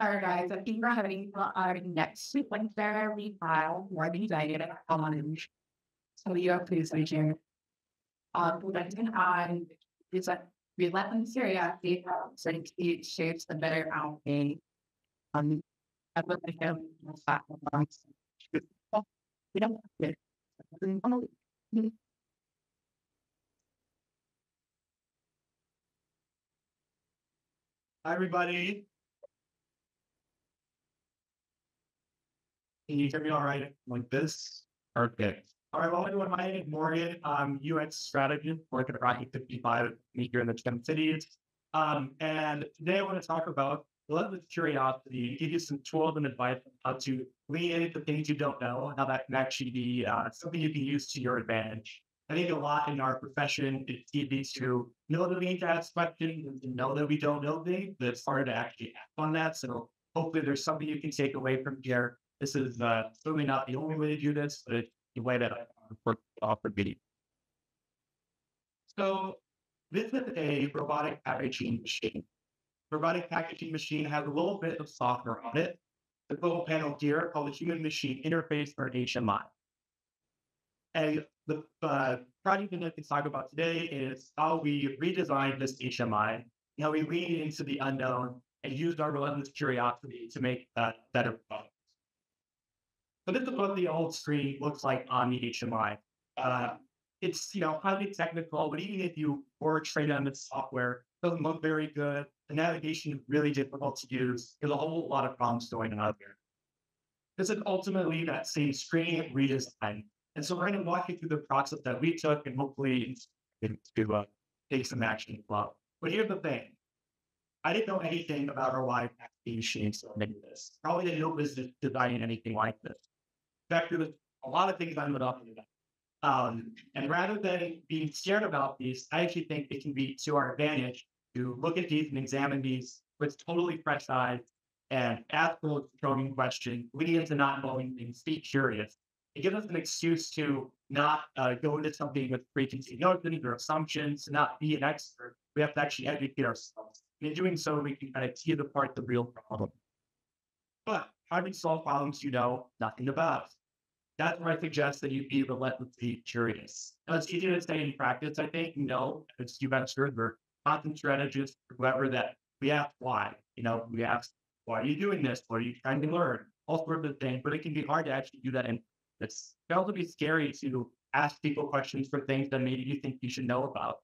Alright, guys, I think we're having our next very file more designated on so you have please reaching preventing on is a relentless curiosity since it shapes the better outcome um application platforms. We don't Hi, everybody. Can you hear me all right like this? Perfect. All right, well, everyone, my name is Morgan. I'm UX strategist working at Rocky 55 here in the Twin Cities. And today I want to talk about relentless curiosity, give you some tools and advice on how to lean into things you don't know, and how that can actually be something you can use to your advantage. I think a lot in our profession, it's easy to know that we need to ask questions and to know that we don't know things, but it's hard to actually act on that. So hopefully there's something you can take away from here. This is certainly not the only way to do this, but it's the way that I offer video. So this is a robotic packaging machine. Robotic packaging machine has a little bit of software on it. The little panel here called the human machine interface or HMI. And the project that I can talk about today is how we redesigned this HMI, how we leaned into the unknown and used our relentless curiosity to make that better product. So this is what the old screen looks like on the HMI. Uh, it's highly technical, but even if you were trained on this software, it doesn't look very good. The navigation is really difficult to use. There's a whole lot of problems going on there. This is ultimately that same screen redesign. And so we're going to walk you through the process that we took and hopefully to take some action as well. But here's the thing. I didn't know anything about our live machines so I did this. Probably didn't know business designing anything like this. In fact, there's a lot of things I'm about to do. And rather than being scared about these, I actually think it can be to our advantage to look at these and examine these with totally fresh eyes and ask those probing questions, leading into not knowing things, be curious. It gives us an excuse to not go into something with preconceived notions or assumptions, to not be an expert. We have to actually educate ourselves. And in doing so, we can kind of tease apart the real problem. But how do we solve problems you know nothing about? That's where I suggest that you be relentlessly curious. Now, it's easy to say in practice, I think, as you mentioned, we're content strategists, whoever that we ask why. We ask, why are you doing this? What are you trying to learn? All sorts of things, but it can be hard to actually do that. And it's can also be scary to ask people questions for things that maybe you think you should know about.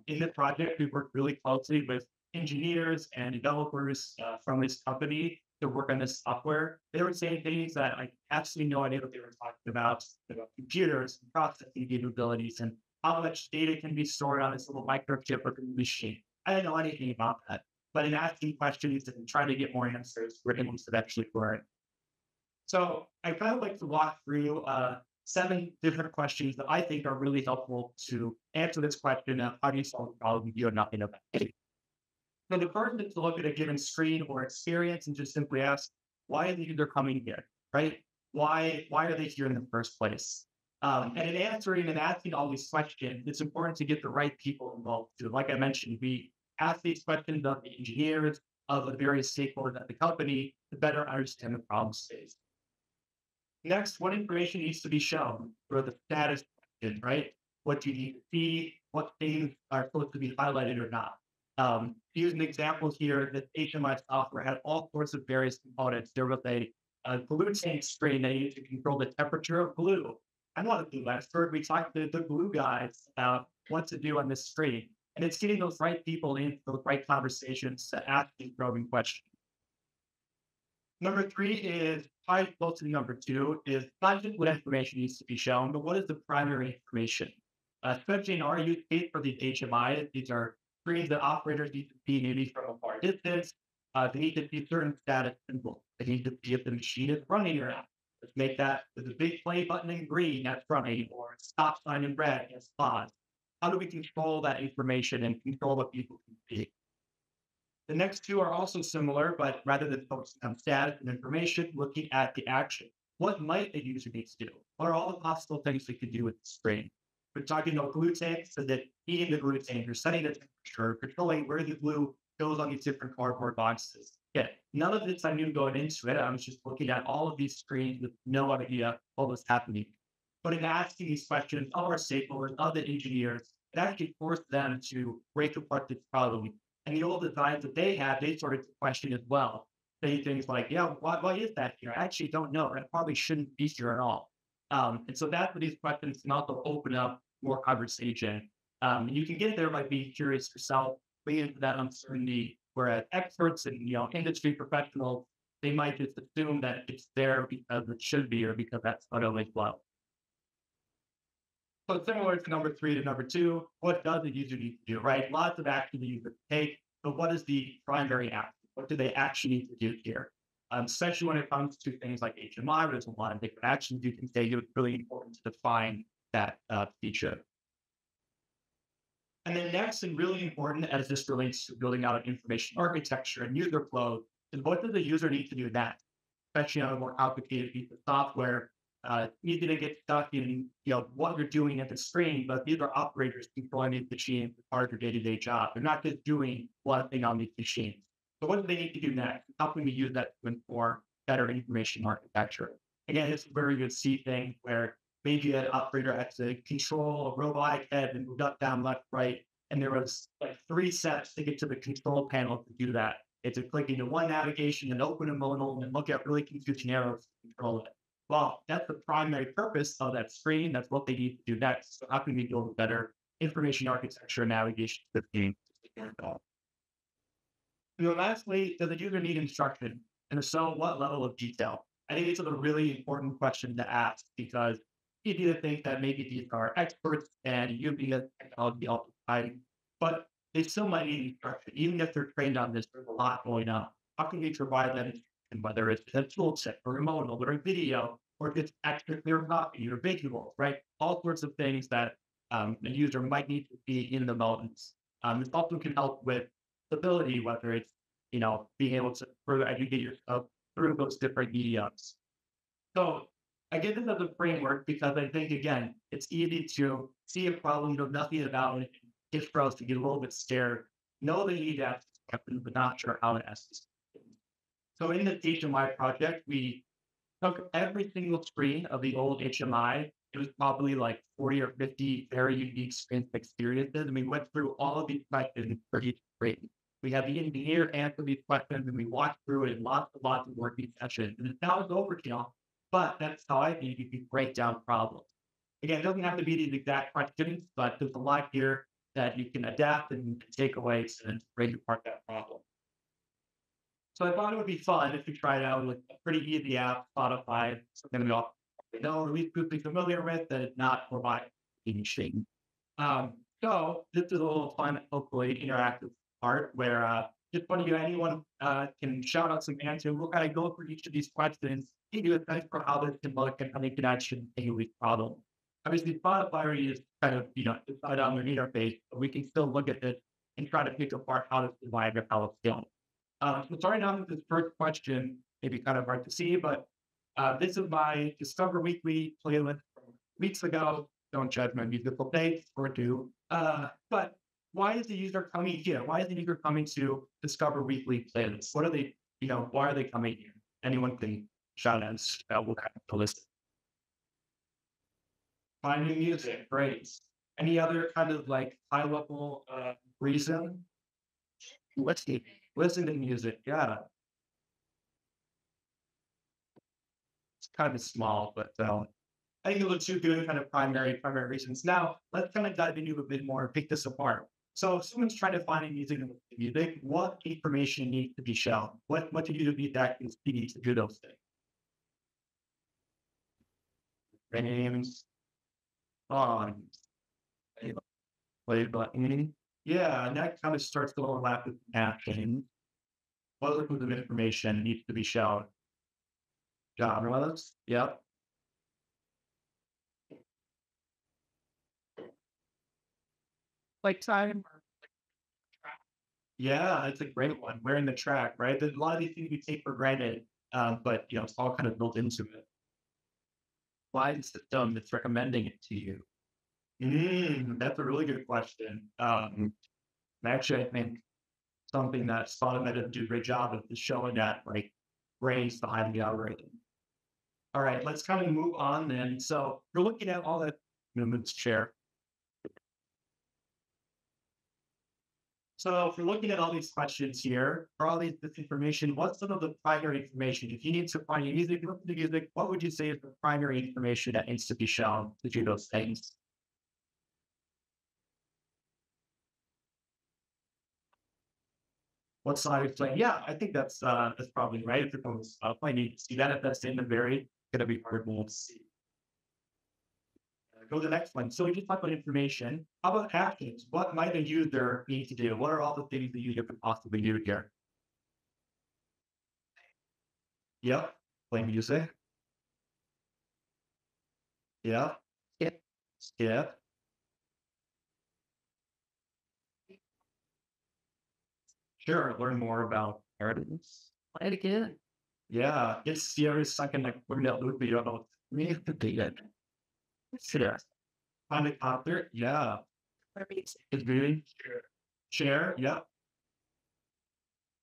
In the project, we worked really closely with engineers and developers from this company to work on this software. They were saying things that I absolutely no idea what they were talking about computers and processing capabilities and how much data can be stored on this little microchip or machine. I didn't know anything about that. But in asking questions and trying to get more answers, we're able to actually learn. So I kind of like to walk through 7 different questions that I think are really helpful to answer this question of how do you solve a problem you know nothing about. So the first is to look at a given screen or experience and just simply ask, why are the user coming here, right? Why are they here in the first place? And in answering and asking all these questions, it's important to get the right people involved too. Like I mentioned, we ask these questions of the engineers, of the various stakeholders at the company to better understand the problem space. Next, what information needs to be shown for the status question, right? What do you need to see? What things are supposed to be highlighted or not? Use an example here that HMI software had all sorts of various components. There was a glue tank screen that used to control the temperature of glue. I'm not a glue expert. We talked to the glue guys about what to do on this screen. And it's getting those right people into the right conversations to ask these probing questions. Number 3 is probably close to number 2 is not just what information needs to be shown, but what is the primary information? Especially in our use case for these HMIs, these are screens that operators need to see maybe from a far distance. They need to see certain status symbols. They need to see if the machine is running or not. Let's make that with a big play button in green that's running or a stop sign in red as pause. How do we control that information and control what people can see? The next 2 are also similar, but rather than focusing on status and information, looking at the action. What might a user need to do? What are all the possible things we could do with the screen? We're talking about glue tanks, so that heating the glue tank or setting the temperature, controlling where the glue goes on these different cardboard boxes. Yeah, none of this I knew going into it. I was just looking at all of these screens with no idea what was happening. But in asking these questions of our stakeholders, of the engineers, it actually forced them to break apart this problem. And the old designs that they had, they started to question as well. Say things like, yeah, why is that here? I actually don't know. That probably shouldn't be here at all. And so that's what these questions can also open up more conversation. And you can get there by being curious yourself, way into that uncertainty. Whereas experts and industry professionals, they might just assume that it's there because it should be or because that's what always well. So similar to number three to number two, what does the user need to do, right? Lots of action the user can take, but what is the primary action? What do they actually need to do here? Especially when it comes to things like HMI, where there's a lot of different actions you can take, it's really important to define that feature. And then next, and really important as this relates to building out an information architecture and user flow, is what does the user need to do next? Especially on a more complicated piece of software, easy to get stuck in what you're doing at the screen, but these are operators controlling these machines as part of your day-to-day job. They're not just doing one thing on these machines. So what do they need to do next? How can we use that to inform better information architecture? Again, it's where you would see things where maybe an operator had to control a robotic head and moved up, down, left, right, and there was like 3 steps to get to the control panel to do that. It's a click into one navigation and open a modal and look at really confusing arrows to control it. Well, that's the primary purpose of that screen. That's what they need to do next. So how can we build better information architecture and navigation system? And then lastly, does the user need instruction? And if so, what level of detail? I think it's a really important question to ask because you need to think that maybe these are experts and you being a technology all the time, but they still might need instruction. Even if they're trained on this, there's a lot going on. How can we provide them instruction, whether it's a tool set or a modal or a video, or if it's extra clear copy or visuals, right? All sorts of things that the user might need to be in the moments. It also can help with stability, whether it's being able to further educate yourself through those different mediums. So I give this as a framework because I think again, it's easy to see a problem, know nothing about it, get for us to get a little bit scared, know that you need to ask questions, but not sure how to ask these questions. So in the HMI project, we took every single screen of the old HMI. It was probably like 40 or 50 very unique screen experiences. And we went through all of these questions for each screen. We had the engineer answer these questions and we walked through it in lots and lots of working sessions. And it sounds overkill, but that's how I think you can break down problems. Again, it doesn't have to be these exact questions, but there's a lot here that you can adapt and take away and break apart that problem. So I thought it would be fun if we tried out with a pretty easy app, Spotify, something we all know, or at least be familiar with, that is not provide anything. So this is a little fun, hopefully interactive part where just one of you, anyone can shout out some answers. We'll kind of go through each of these questions, give you a sense for how this can look and how they can actually take a problem. Obviously, Spotify is kind of, decide on their interface, but we can still look at it and try to pick apart how this design or how it's going. So starting off with this first question, maybe kind of hard to see, but this is my Discover Weekly playlist from weeks ago. Don't judge my musical taste or do. But why is the user coming here? Why is the user coming to Discover Weekly playlists? What are they, why are they coming here? Anyone can shout out what kind of list. Find new music, great. Any other kind of like high level reason? Let's see. Listen to music. Yeah, it's kind of small, but I think it looks two good kind of primary reasons. Now let's kind of dive into a bit more and pick this apart. So if someone's trying to find a music, what information needs to be shown? What do you need that is needs to do those things? Names, songs, play button. Yeah, and that kind of starts to overlap with action. What liquids of information needs to be shown? Genres. Yep. Like time. Yeah, it's a great one. Wearing the track, right? There's a lot of these things we take for granted, but it's all kind of built into it. Why is the system that's recommending it to you? That's a really good question. Actually, I think something that Spotify do a great job of just showing that like brains behind the algorithm. All right, let's kind of move on then. So we're looking at all the movements share. So if we're looking at all these questions here, for all this information, what's some of the primary information? If you need to find music, listen to music, what would you say is the primary information that needs to be shown to do those things? What side is playing? Yeah, I think that's probably right. If it comes up, I need to see that if that's in the very gonna be hard to see. Go to the next one. So we just talked about information. How about actions? What might a user need to do? What are all the things the user could possibly do here? Yep. Play music. Yep. Skip. Skip. Sure. Learn more about inheritance. Play it again. Yeah. It's the every second like we're not looking about me to do it. Sure. Find a author. Yeah. It's really share. Yep.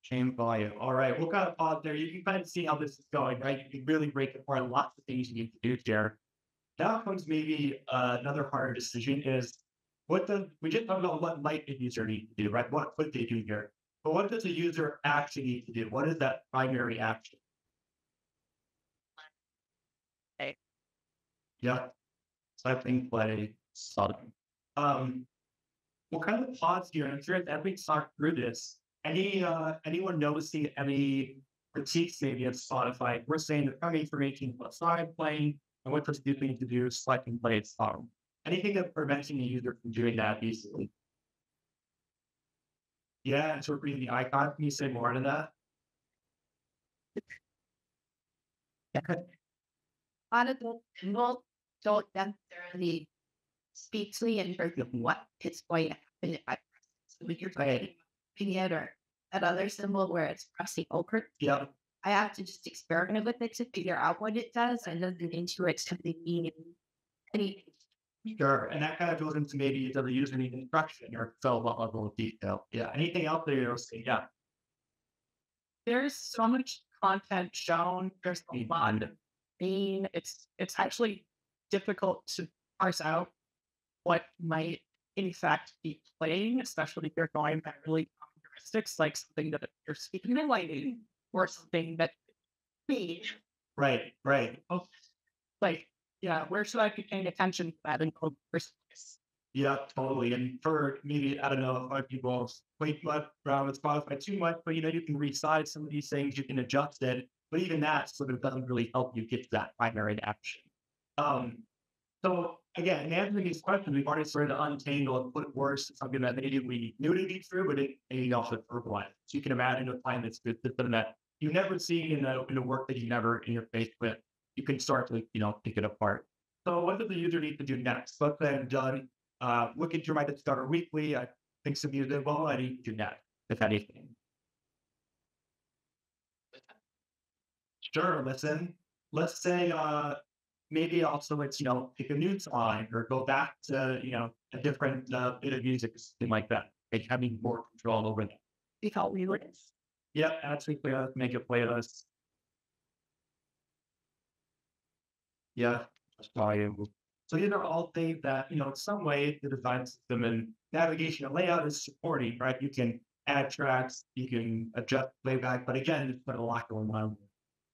Chain volume. All right. We'll kind of pause there. You can kind of see how this is going, right? You can really break apart lots of things you need to do here. Now comes maybe another harder decision is we just talked about what might a user need to do, right? What could they do here? But what does a user actually need to do? What is that primary action? Okay. Yeah. Cycling, play, studying. We'll kind of pause here. I'm sure as we talk through this, anyone noticing any critiques maybe of Spotify? We're saying the primary information about side playing and what does you need to do, select and play its song. Anything that's preventing the user from doing that easily. Yeah, interpreting the icon. Can you say more to that? Yeah. A lot of people don't necessarily speak to me in terms of what is going to happen if I press it. So when you're Right. pressing it or that other symbol where it's pressing over, Yeah. I have to just experiment with it to figure out what it does and then get into it to mean anything. Sure. And that kind of goes into maybe does the user need instruction or so what level of detail. Yeah. Anything else there you'll see? Yeah. There's so much content shown. There's a lot of it's actually difficult to parse out what might in fact be playing, especially if you're going by really characteristics like something that you're speaking in lighting or something that be Right. Right. like, yeah, where should I be paying attention to that in the first place? Yeah, totally. And for maybe, I don't know if people play around with Spotify too much, but you can resize some of these things, you can adjust it. But even that sort of doesn't really help you get to that primary action. Um, so again, in answering these questions, we've already started to untangle and put words to something that maybe we knew to be true, but it maybe also verbalize. So you can imagine a time that's good system that you never see in a work that you never interface with. You can start to, pick it apart. So what does the user need to do next? Let's say I'm done looking through my Discover Weekly. I think some music, well, I need to do next, if anything. Sure, listen. Let's say maybe also let's pick a new song or go back to a different bit of music, something like that. Like having more control over that. Because we would Yep, actually make a playlist. Yeah, just volume. So these are all things that in some way the design system and navigation and layout is supporting, right? You can add tracks, you can adjust playback, but again, it's got a lot going on.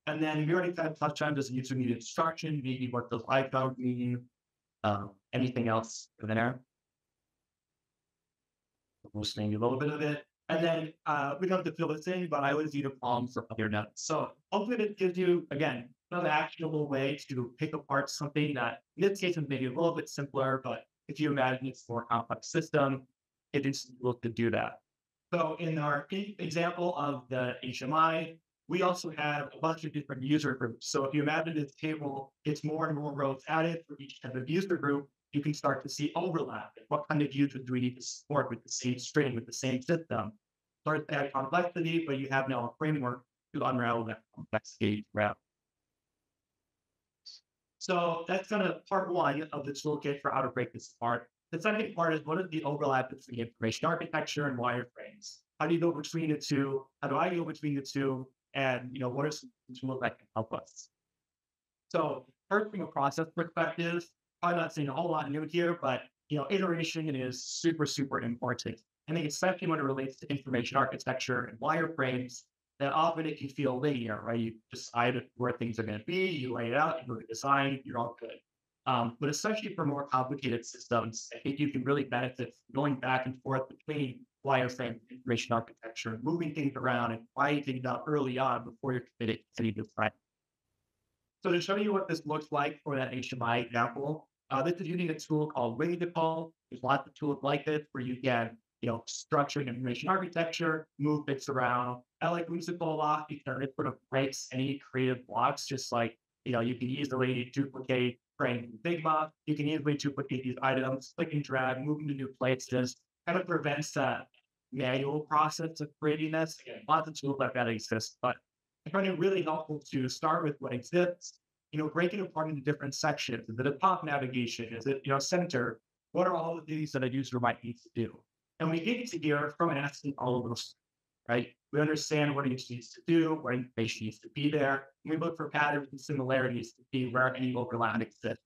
And then we already kind of touched on does the user need instruction, maybe what does icons mean, anything else in there? Listening a little bit of it. And then we don't have to fill this in, but I always use a palm for other notes. So hopefully it gives you, again, another actionable way to pick apart something that in this case is maybe a little bit simpler, but if you imagine it's a more complex system, it is able to do that. So in our example of the HMI, we also have a bunch of different user groups. So if you imagine this table, it's more and more rows added for each type of user group. You can start to see overlap. What kind of users do we need to support with the same string, with the same system? Start to add complexity, but you have now a framework to unravel that complexity route. So that's kind of part one of the toolkit for how to break this apart. The second part is what is the overlap between information architecture and wireframes? How do you go between the two? How do I go between the two? And what are some tools that can help us? So first, from a process perspective, probably not saying a whole lot new here, but iteration is super, super important. I think especially when it relates to information architecture and wireframes, that often it can feel linear, right? You decide where things are going to be, you lay it out, you design, you're all good. But especially for more complicated systems, I think you can really benefit from going back and forth between wireframe and information architecture, moving things around and trying things out early on before you're committed to any design. So to show you what this looks like for that HMI example, this is using a tool called WIAD. There's lots of tools like this where you can, structure information architecture, move bits around. I like WIAD a lot because it sort of breaks any creative blocks, just like, you can easily duplicate frame Figma. You can easily duplicate these items, click and drag, move them to new places, kind of prevents that manual process of creating this. Again, lots of tools like that exist, but I find it really helpful to start with what exists, break it apart into different sections. Is it a top navigation? Is it, center? What are all the things that a user might need to do? And we get to here from asking all of those, right? We understand what each needs to do, what information needs to be there. And we look for patterns and similarities to see where any overlap exists.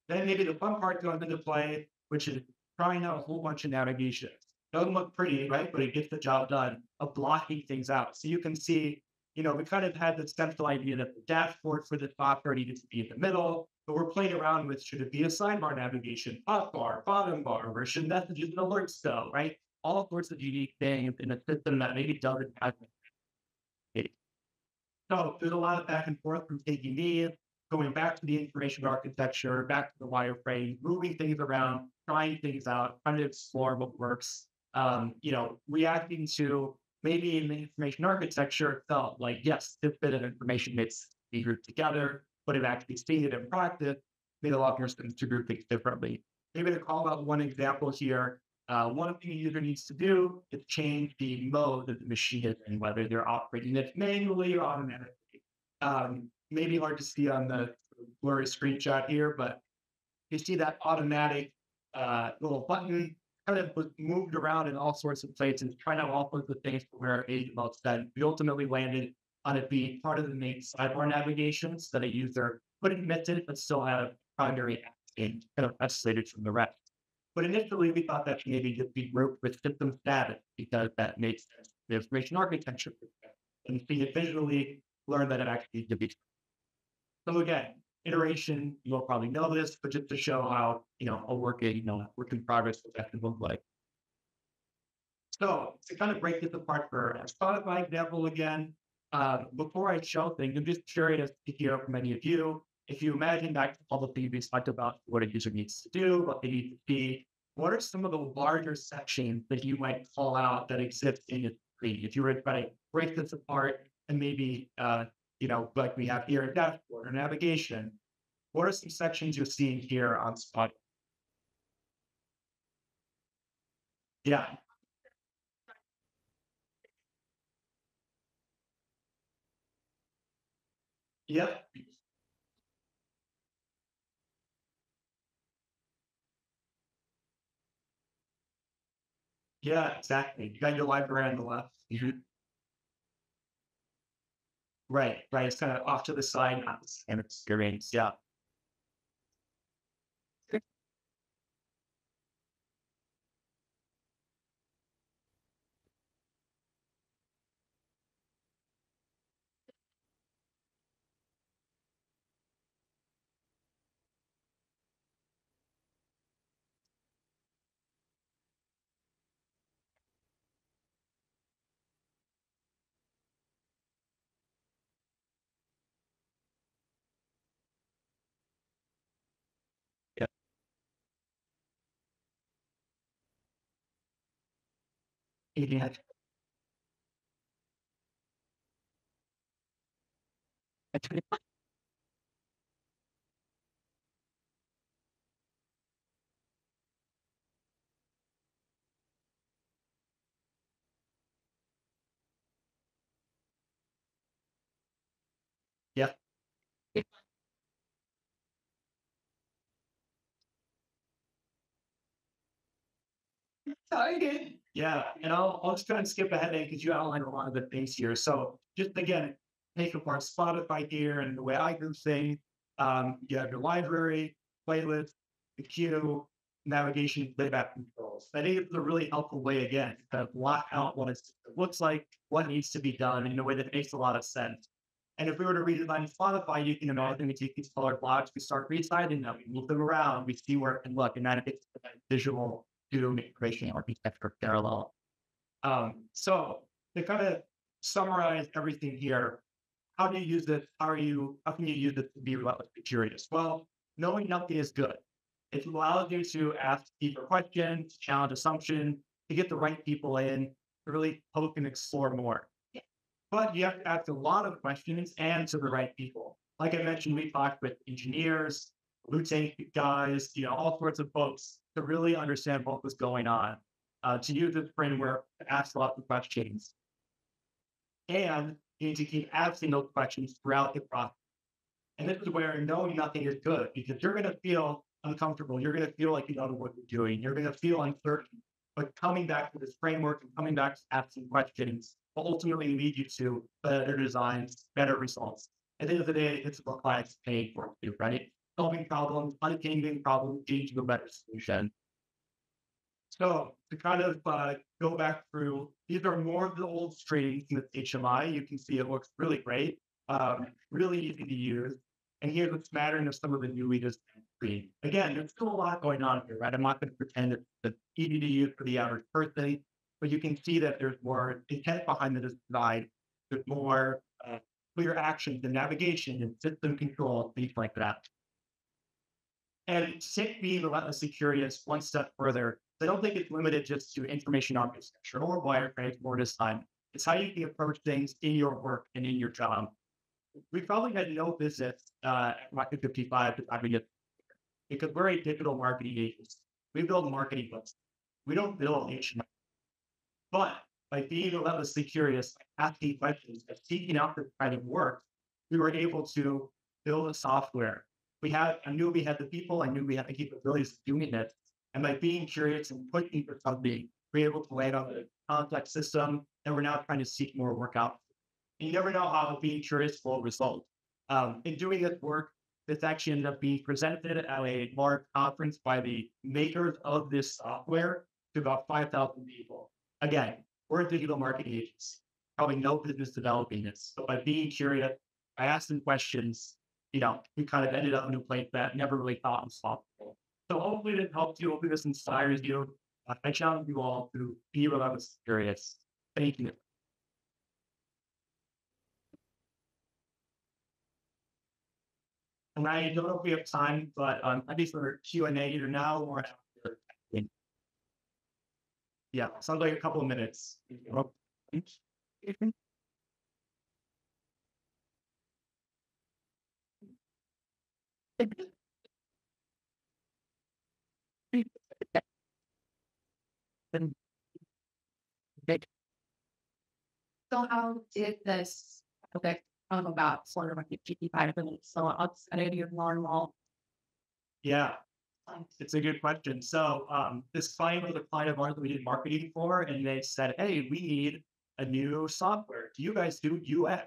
Then maybe the fun part comes into play, which is trying out a whole bunch of navigations. Doesn't look pretty, right? But it gets the job done of blocking things out. So you can see, we kind of had this central idea that the dashboard for the software needed to be in the middle, but we're playing around with should it be a sidebar navigation, top bar, bottom bar, where should messages and alerts go, right? All sorts of unique things in a system that maybe doesn't have it. So there's a lot of back and forth from taking these, going back to the information architecture, back to the wireframe, moving things around, trying things out, trying to explore what works. Reacting to maybe in the information architecture it felt like, yes, this bit of information needs to be grouped together, but it actually seeing it in practice made a lot more sense to group things differently. Maybe to call out one example here, one thing a user needs to do is change the mode that the machine is in, whether they're operating it manually or automatically. Maybe hard to see on the blurry screenshot here, but you see that automatic little button kind of was moved around in all sorts of places, trying out all sorts of things to where it made the most sense. We ultimately landed on it being part of the main sidebar navigations that a user could admit it, but still have primary action kind of isolated from the rest. But initially, we thought that should maybe just be grouped with system status because that makes sense. The information architecture perspective. And see it visually, learn that it actually needs to be. So again, iteration, you'll probably know this, but just to show how, a work in progress what that can look like. So to kind of break this apart for a Spotify example again, before I show things, I'm just curious to hear from any of you. If you imagine back to all the things we talked about, what a user needs to do, what they need to be, what are some of the larger sections that you might call out that exist in your screen? If you were to try to break this apart and maybe, like we have here, a dashboard or navigation, what are some sections you're seeing here on Spotify? Yeah, yeah, yeah, exactly. You got your library on the left. Mhm. Right, right. It's kind of off to the side, not the same experience. Yeah. Yeah. Yeah. Yeah. Excited. Yeah, and I'll just kind of skip ahead because you outlined a lot of the things here. So just again, take apart Spotify here and the way I do things. You have your library, playlist, the queue, navigation, playback controls. I think it's a really helpful way again to block out what it looks like, what needs to be done in a way that makes a lot of sense. And if we were to redesign Spotify, you can imagine we take these colored blocks, we start resizing them, we move them around, we see where it can look, and that it's a visual to creation architecture parallel. So to kind of summarize everything here, how do you use this? How can you use it to be relentlessly curious? Well, knowing nothing is good. It allows you to ask deeper questions, challenge assumptions, to get the right people in, to really poke and explore more. But you have to ask a lot of questions and to the right people. Like I mentioned, we talked with engineers, lieutenant guys, all sorts of folks to really understand what was going on, to use this framework to ask lots of questions. And you need to keep asking those questions throughout the process. And this is where knowing nothing is good because you're going to feel uncomfortable. You're going to feel like you don't know what you're doing. You're going to feel uncertain. But coming back to this framework and coming back to asking questions will ultimately lead you to better designs, better results. At the end of the day, it's what clients pay for you, right? Solving problems, untangling problems, getting to a better solution. So to kind of go back through, these are more of the old strings with HMI. You can see it looks really great, really easy to use. And here's what's mattering of some of the new leaders. Again, there's still a lot going on here, right? I'm not going to pretend it's easy to use for the average person, but you can see that there's more intent behind the design. There's more clear actions and navigation and system control, things like that. And take being relentlessly curious one step further. I don't think it's limited just to information architecture or wireframes or design. It's how you can approach things in your work and in your job. We probably had no business at Rocket 55 to time get because we're a digital marketing agency. We build marketing books. We don't build HTML. But by being relentlessly curious, asking questions, and seeking out this kind of work, we were able to build a software. I knew we had the people, I knew we had the capabilities of doing it. And by being curious and pushing for something, we were able to land on a complex system, and we're now trying to seek more work out. You never know how being curious will result. In doing this work, this actually ended up being presented at a large conference by the makers of this software to about 5,000 people. Again, we're a digital marketing agency, probably no business developing this. But by being curious, by asking questions, we kind of ended up in a place that never really thought was possible. So hopefully this helps you. Hopefully this inspires you. I challenge you all to be relentless curious. Thank you. And I don't know if we have time, but I think for Q&A either now or after. Yeah, sounds like a couple of minutes. So how did this affect about sort of like 55 minutes? So I'll set it your normal. Yeah, it's a good question. So this client was a client of ours that we did marketing for, and they said, "Hey, we need a new software. Do you guys do UX?"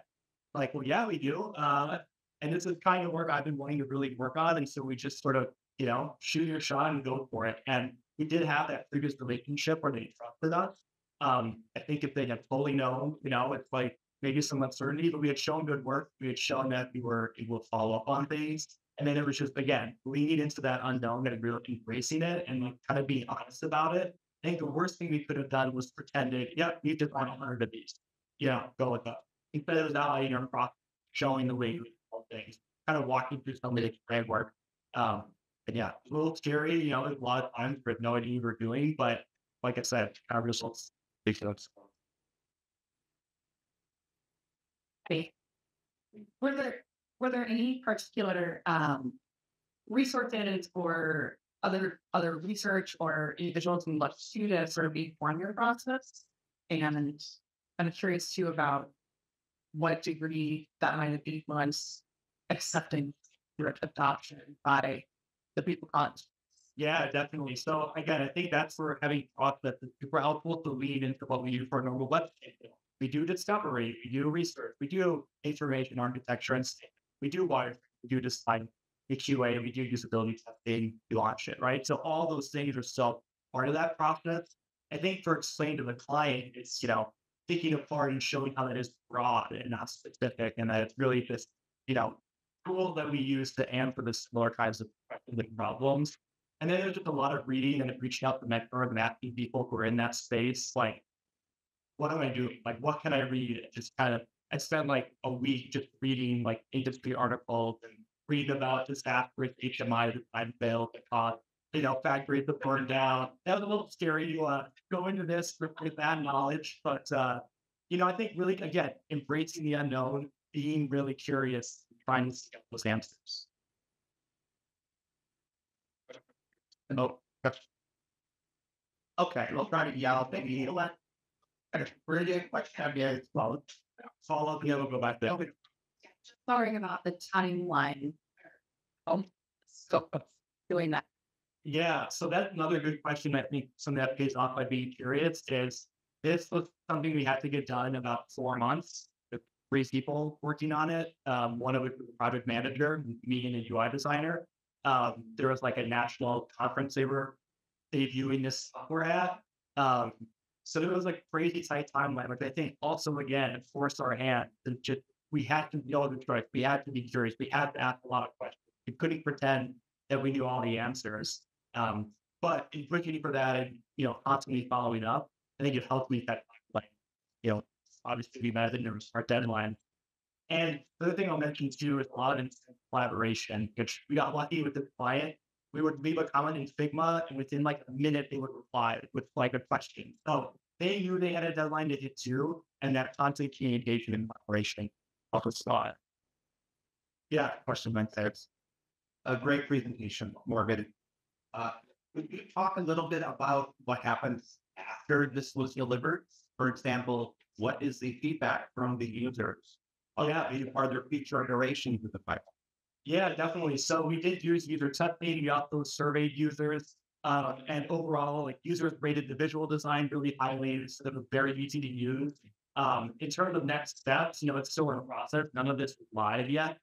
Like, well, yeah, we do. And this is kind of work I've been wanting to really work on, and so we just sort of, shoot your shot and go for it. And we did have that previous relationship where they trusted us. I think if they had fully known, it's like maybe some uncertainty, but we had shown good work. We had shown that we were able to follow up on things. And then it was just, again, leaning into that unknown and really embracing it and like, kind of being honest about it. I think the worst thing we could have done was pretended, yeah, we just want 100 of these. Go with that. Instead of outlining our process, showing the way we do things, kind of walking through some of the framework. And yeah, it's a little scary, there's a lot of times with no idea what we're doing, but like I said, our results speak for themselves. Okay. Were there any particular resources or other research or individuals who left you to sort of inform your process? And I'm curious too about what degree that might have influenced accepting your adoption by the people caught. Yeah, definitely. So again, I think that's where having thought that is super helpful to lead into what we do for a normal website. We do discovery, we do research, we do information architecture and we do wire, we do design, the QA, we do usability testing, we launch it, right? So all those things are still part of that process. I think for explaining to the client, it's picking apart and showing how that is broad and not specific, and that it's really just you know tool that we use to answer the similar kinds of problems. And then there's just a lot of reading and reaching out to mentors and asking people who are in that space, like, what am I doing? Like, what can I read? And just kind of, I spent like a week just reading like industry articles and reading about disastrous HMI design failed that caused, factories that burned down. That was a little scary to go into this with that knowledge. But, I think really, again, embracing the unknown, being really curious, trying to see those answers. Oh, okay. We'll try to yell. Maybe really question again. Follow up. Yeah, we'll go back there. Sorry about the timeline. Um, so doing that. Yeah, so that's another good question. I think some of that pays off by being curious is this was something we had to get done in about 4 months with three people working on it. One of it was the project manager, me and a UI designer. There was like a national conference they were debuting this software at. Um, so it was like crazy tight timeline, which I think also again it forced our hand to just we had to know the choice. We had to be curious. We had to ask a lot of questions. We couldn't pretend that we knew all the answers. But in pushing for that and constantly following up, I think it helped me that like obviously we met in our deadline. And the other thing I'll mention too is a lot of instant collaboration, which we got lucky with the client. We would leave a comment in Figma, and within like a minute, they would reply with like a question. So they knew they had a deadline to hit too, and that constant communication and collaboration also saw it. Yeah, question went there. A great presentation, Morgan. Uh, could you talk a little bit about what happens after this was delivered? For example, what is the feedback from the users? Oh yeah, Are there feature iterations of the pipeline? yeah, definitely. So we did use user testing. We also surveyed users, and overall, like users rated the visual design really highly. So it was very easy to use. In terms of next steps, it's still in process. None of this is live yet.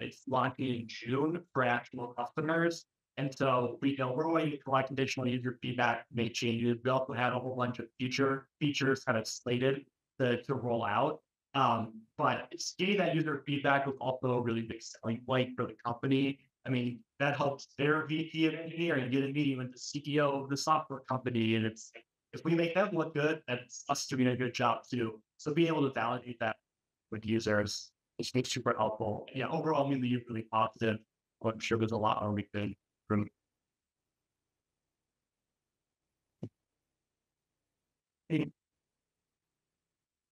It's launching in June for actual customers. And so we're going to collect additional user feedback, make changes. We also had a whole bunch of features kind of slated to roll out. But it's getting that user feedback was also a really big selling point for the company. I mean, that helps their VP of engineering get a meeting with the CEO of the software company. And it's if we make them look good, that's us doing a good job too. So being able to validate that with users is super helpful. Yeah, overall, I mean, the really positive. I'm sure there's a lot more we could from